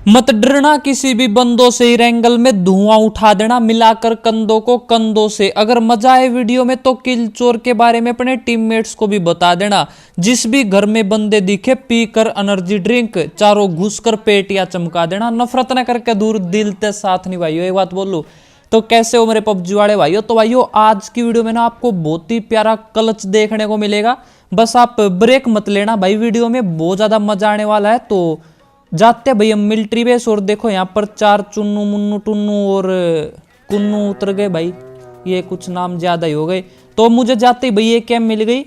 मत डरना किसी भी बंदों से, एंगल में धुआं उठा देना मिलाकर कंधों को कंधों से। अगर मजा आए वीडियो में तो किल चोर के बारे में अपने टीममेट्स को भी बता देना। जिस भी घर में बंदे दिखे पीकर एनर्जी ड्रिंक चारों घुसकर पेटियां चमका देना। नफरत न करके दूर दिल ते साथ निभाइयो। एक बात बोलूं तो कैसे हो मेरे पबजी वाले भाइयों। तो भाइयों आज की वीडियो में ना आपको बहुत ही प्यारा क्लच देखने को मिलेगा। बस आप ब्रेक मत लेना भाई, वीडियो में बहुत ज्यादा मजा आने वाला है। तो जाते हैं भैया मिलिट्री बेस। और देखो यहाँ पर 4 चुन्नू मुन्नू टुन्नू और कुन्नू उतर गए भाई, ये कुछ नाम ज्यादा ही हो गए। तो मुझे जाते ही भैया कैम मिल गई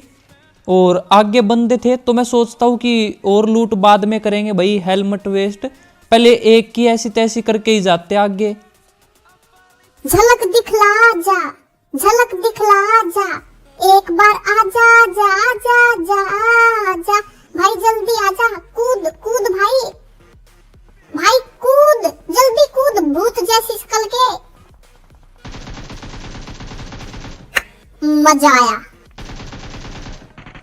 और आगे बंदे थे। तो मैं सोचता हूँ कि और लूट बाद में करेंगे भाई, हेलमेट वेस्ट पहले एक की ऐसी तैसी करके ही जाते आगे। झलक दिखला जा, झलक दिखला जा, एक बार आजा जा जा जा जा भाई, जल्दी आजा, कूद कूद भाई, भाई कूद, जल्दी कूद, भूत जैसी शकल के। मजा आया।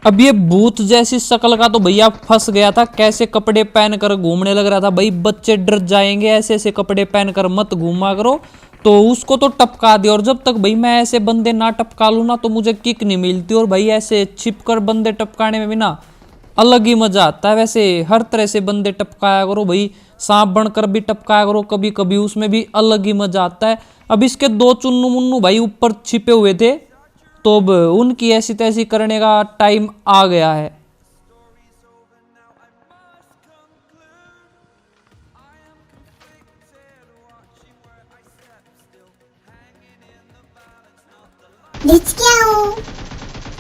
अब ये भूत जैसी शक्ल का तो भैया फंस गया था। कैसे कपड़े पहनकर घूमने लग रहा था भाई, बच्चे डर जाएंगे, ऐसे ऐसे कपड़े पहनकर मत घूमा करो। तो उसको तो टपका दिया। और जब तक भाई मैं ऐसे बंदे ना टपका लूँ ना तो मुझे किक नहीं मिलती। और भाई ऐसे छिपकर बंदे टपकाने में भी ना अलग ही मजा आता है। वैसे हर तरह से बंदे टपकाया करो भाई, सांप बनकर भी टपकाया करो कभी कभी, उसमें भी अलग ही मजा आता है। अब इसके 2 चुन्नू मुन्नू भाई ऊपर छिपे हुए थे, तो अब उनकी ऐसी तैसी करने का टाइम आ गया है।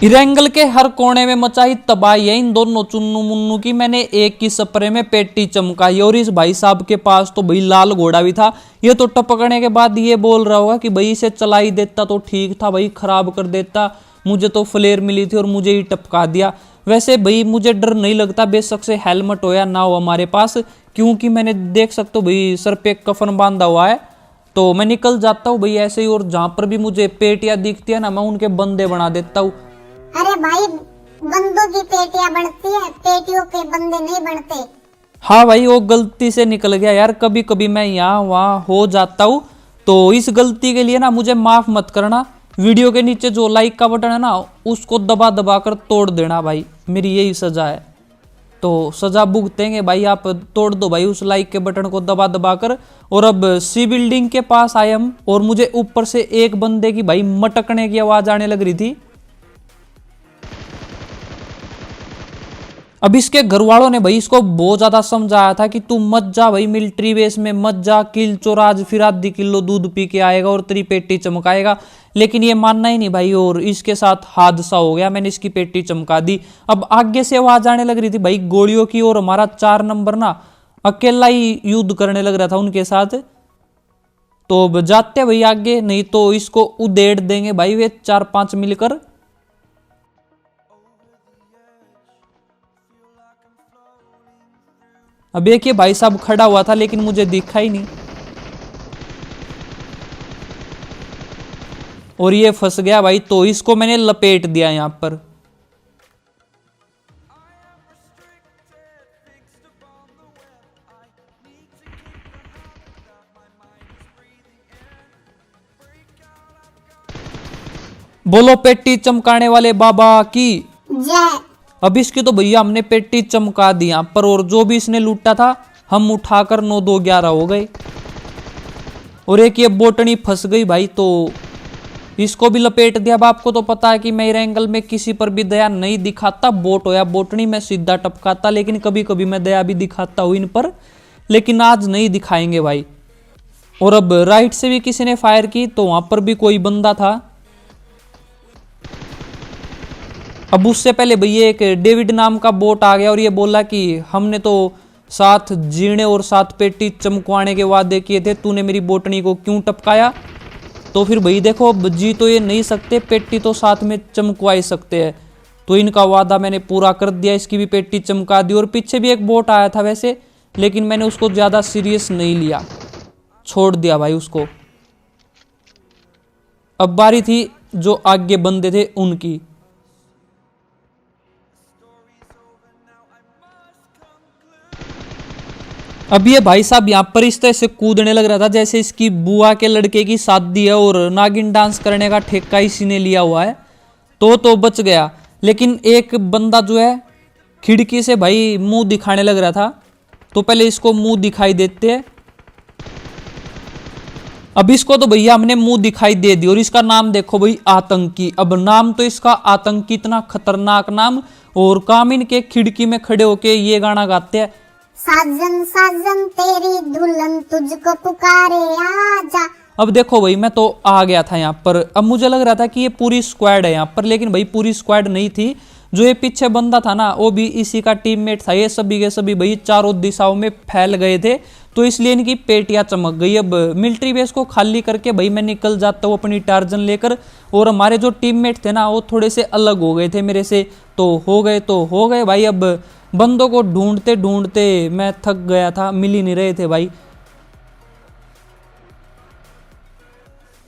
इरेंगल के हर कोने में मचाई तबाही है इन दोनों चुन्नू मुन्नू की। मैंने एक की स्प्रे में पेटी चमकाई। और इस भाई साहब के पास तो भाई लाल घोड़ा भी था। ये तो टपकने के बाद ये बोल रहा होगा कि भाई इसे चला ही देता तो ठीक था भाई, खराब कर देता, मुझे तो फ्लेयर मिली थी और मुझे ही टपका दिया। वैसे भाई मुझे डर नहीं लगता, बेशक से हेलमेट हो या ना हो हमारे पास, क्योंकि मैंने देख सकते हो भाई सर पे कफन बांधा हुआ है। तो मैं निकल जाता हूँ भाई ऐसे ही। और जहां पर भी मुझे पेटियां दिखती है ना मैं उनके बंदे बना देता हूँ। अरे भाई बंदों की पेटियां बनती है, पेटियों के बंदे नहीं बनते। हाँ भाई वो गलती से निकल गया यार, कभी कभी मैं यहाँ वहाँ हो जाता हूँ। तो इस गलती के लिए ना मुझे माफ मत करना। वीडियो के नीचे जो लाइक का बटन है ना उसको दबा दबा कर तोड़ देना भाई, मेरी यही सजा है। तो सजा भुगतेंगे भाई, आप तोड़ दो भाई उस लाइक के बटन को दबा दबा कर। और अब सी बिल्डिंग के पास आए हम और मुझे ऊपर से एक बंदे की भाई मटकने की आवाज आने लग रही थी। अब इसके घर वालों ने भाई इसको बहुत ज्यादा समझाया था कि तू मत जा भाई मिलिट्री बेस में मत जा, किल चोर आज फिर आधी किलो दूध पी के आएगा और तेरी पेटी चमकाएगा। लेकिन ये मानना ही नहीं भाई और इसके साथ हादसा हो गया, मैंने इसकी पेटी चमका दी। अब आगे से आवाज आने लग रही थी भाई गोलियों की और हमारा 4 नंबर ना अकेला ही युद्ध करने लग रहा था उनके साथ। तो अब जाते भाई आगे, नहीं तो इसको उधेड़ देंगे भाई वे 4-5 मिलकर। अब एक ये भाई साहब खड़ा हुआ था लेकिन मुझे दिखा ही नहीं और ये फंस गया भाई। तो इसको मैंने लपेट दिया यहां पर। बोलो पेटी चमकाने वाले बाबा की जय। अब इसकी तो भैया हमने पेटी चमका दी यहाँ पर। और जो भी इसने लूटा था हम उठाकर 9-2-11 हो गए। और एक ये बोटनी फंस गई भाई, तो इसको भी लपेट दिया। अब आपको तो पता है कि मेरे एंगल में किसी पर भी दया नहीं दिखाता, बोट हो या बोटनी मैं सीधा टपकाता। लेकिन कभी कभी मैं दया भी दिखाता हूँ इन पर, लेकिन आज नहीं दिखाएंगे भाई। और अब राइट से भी किसी ने फायर की तो वहां पर भी कोई बंदा था। अब उससे पहले भैया एक डेविड नाम का बोट आ गया और ये बोला कि हमने तो 7 जीने और 7 पेटी चमकवाने के वादे किए थे, तूने मेरी बोटनी को क्यों टपकाया। तो फिर भाई देखो जी तो ये नहीं सकते, पेटी तो साथ में चमकवा ही सकते हैं। तो इनका वादा मैंने पूरा कर दिया, इसकी भी पेटी चमका दी। और पीछे भी एक बोट आया था वैसे, लेकिन मैंने उसको ज़्यादा सीरियस नहीं लिया, छोड़ दिया भाई उसको। अब बारी थी जो आगे बंदे थे उनकी। अब ये भाई साहब यहाँ पर इस तरह से कूदने लग रहा था जैसे इसकी बुआ के लड़के की शादी है और नागिन डांस करने का ठेका इसी ने लिया हुआ है। तो बच गया, लेकिन एक बंदा जो है खिड़की से भाई मुंह दिखाने लग रहा था, तो पहले इसको मुंह दिखाई देते हैं। अब इसको तो भैया हमने मुंह दिखाई दे दी और इसका नाम देखो भाई आतंकी। अब नाम तो इसका आतंकी, इतना खतरनाक नाम, और कामिन के खिड़की में खड़े होके ये गाना गाते हैं, साजन साजन तेरी दुल्हन तुझको पुकारे आजा। अब देखो भाई मैं तो आ गया था यहाँ पर। अब मुझे लग रहा था कि ये पूरी स्क्वाड है यहाँ पर, लेकिन भाई पूरी स्क्वाड नहीं थी। जो ये पीछे बंदा था ना वो भी इसी का टीममेट था। ये सभी के सभी भाई चारों दिशाओं में फैल गए थे, तो इसलिए इनकी पेटियां चमक गई। अब मिलिट्री बेस को खाली करके भाई मैं निकल जाता हूँ अपनी टार्जन लेकर, और हमारे जो टीममेट थे ना वो थोड़े से अलग हो गए थे मेरे से, तो हो गए भाई। अब बंदों को ढूंढते ढूंढते मैं थक गया था, मिल ही नहीं रहे थे भाई।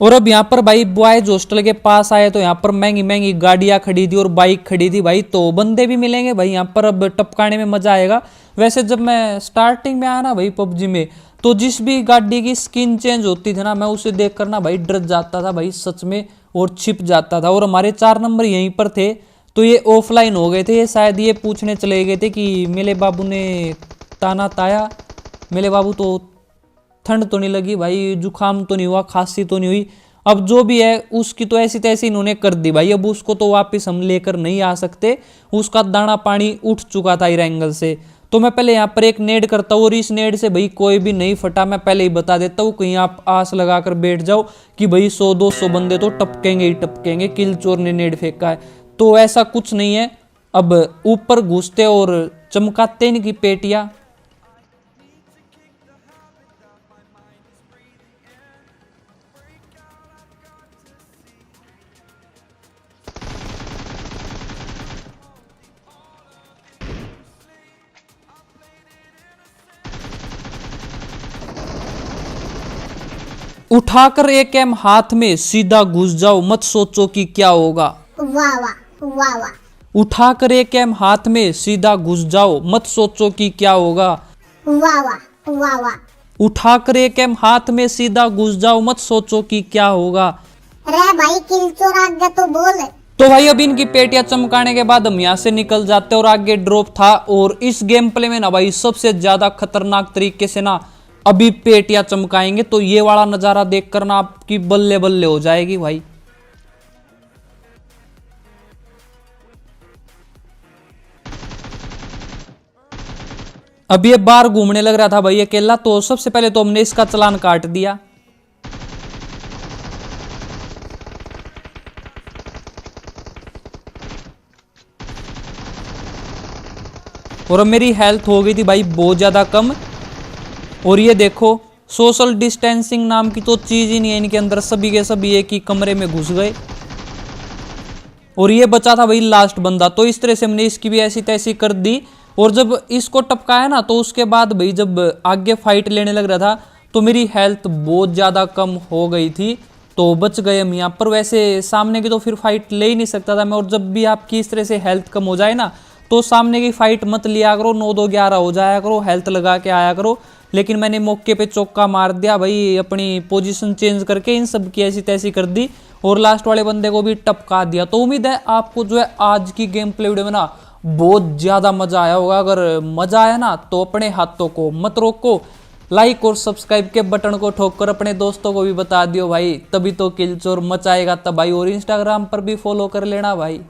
और अब यहाँ पर भाई बॉयज हॉस्टल के पास आए तो यहाँ पर महंगी महंगी गाड़ियां खड़ी थी और बाइक खड़ी थी भाई, तो बंदे भी मिलेंगे भाई यहाँ पर। अब टपकाने में मजा आएगा। वैसे जब मैं स्टार्टिंग में आया ना भाई पबजी में, तो जिस भी गाड़ी की स्किन चेंज होती थी ना मैं उसे देख कर ना भाई डर जाता था भाई सच में, और छिप जाता था। और हमारे 4 नंबर यहीं पर थे, तो ये ऑफलाइन हो गए थे। ये शायद ये पूछने चले गए थे कि मेरे बाबू ने ताना ताया, मेरे बाबू तो ठंड तो नहीं लगी भाई, जुकाम तो नहीं हुआ, खांसी तो नहीं हुई। अब जो भी है उसकी तो ऐसी तैसी इन्होंने कर दी भाई। अब उसको तो वापस हम लेकर नहीं आ सकते, उसका दाना पानी उठ चुका था इरेंगल से। तो मैं पहले यहाँ पर एक नेड करता हूँ, और इस नेड से भाई कोई भी नहीं फटा। मैं पहले ही बता देता हूँ, कहीं आप आस लगाकर बैठ जाओ कि भाई 100-200 बंदे तो टपकेंगे ही टपकेंगे, किल चोर ने नेड फेंका है, तो ऐसा कुछ नहीं है। अब ऊपर घुसते और चमकाते इनकी पेटियां। उठाकर एक एम हाथ में सीधा घुस जाओ, मत सोचो कि क्या होगा। वाह वाह वाह वाह। उठाकर एक एम हाथ में सीधा घुस जाओ, मत सोचो कि क्या होगा। वाह वाह वाह वाह। उठाकर एक एम हाथ में सीधा घुस जाओ, मत सोचो कि क्या होगा। रे भाई किल चोर आ गया तो बोल। तो भाई अब इनकी पेटियां चमकाने के बाद हम यहाँ से निकल जाते और आगे ड्रॉप था। और इस गेम प्ले में ना भाई सबसे ज्यादा खतरनाक तरीके से ना अभी पेटियां चमकाएंगे, तो ये वाला नजारा देखकर ना आपकी बल्ले बल्ले हो जाएगी भाई। अब ये बाहर घूमने लग रहा था भाई अकेला, तो सबसे पहले तो हमने इसका चालान काट दिया। और अब मेरी हेल्थ हो गई थी भाई बहुत ज्यादा कम। और ये देखो सोशल डिस्टेंसिंग नाम की तो चीज ही नहीं है इनके अंदर, सभी के सभी एक ही कमरे में घुस गए। और ये बचा था भाई लास्ट बंदा, तो इस तरह से हमने इसकी भी ऐसी तैसी कर दी। और जब इसको टपकाया ना तो उसके बाद भाई जब आगे फाइट लेने लग रहा था तो मेरी हेल्थ बहुत ज़्यादा कम हो गई थी, तो बच गए हम यहाँ पर। वैसे सामने की तो फिर फाइट ले ही नहीं सकता था मैं। और जब भी आपकी इस तरह से हेल्थ कम हो जाए ना तो सामने की फाइट मत लिया करो, 9-2-11 हो जाया करो, हेल्थ लगा के आया करो। लेकिन मैंने मौके पे चौका मार दिया भाई, अपनी पोजीशन चेंज करके इन सब की ऐसी तैसी कर दी और लास्ट वाले बंदे को भी टपका दिया। तो उम्मीद है आपको जो है आज की गेम प्ले वीडियो में ना बहुत ज़्यादा मज़ा आया होगा। अगर मज़ा आया ना तो अपने हाथों को मत रोको, लाइक और सब्सक्राइब के बटन को ठोक कर अपने दोस्तों को भी बता दियो भाई, तभी तो किल चोर मचाएगा तब भाई। और इंस्टाग्राम पर भी फॉलो कर लेना भाई।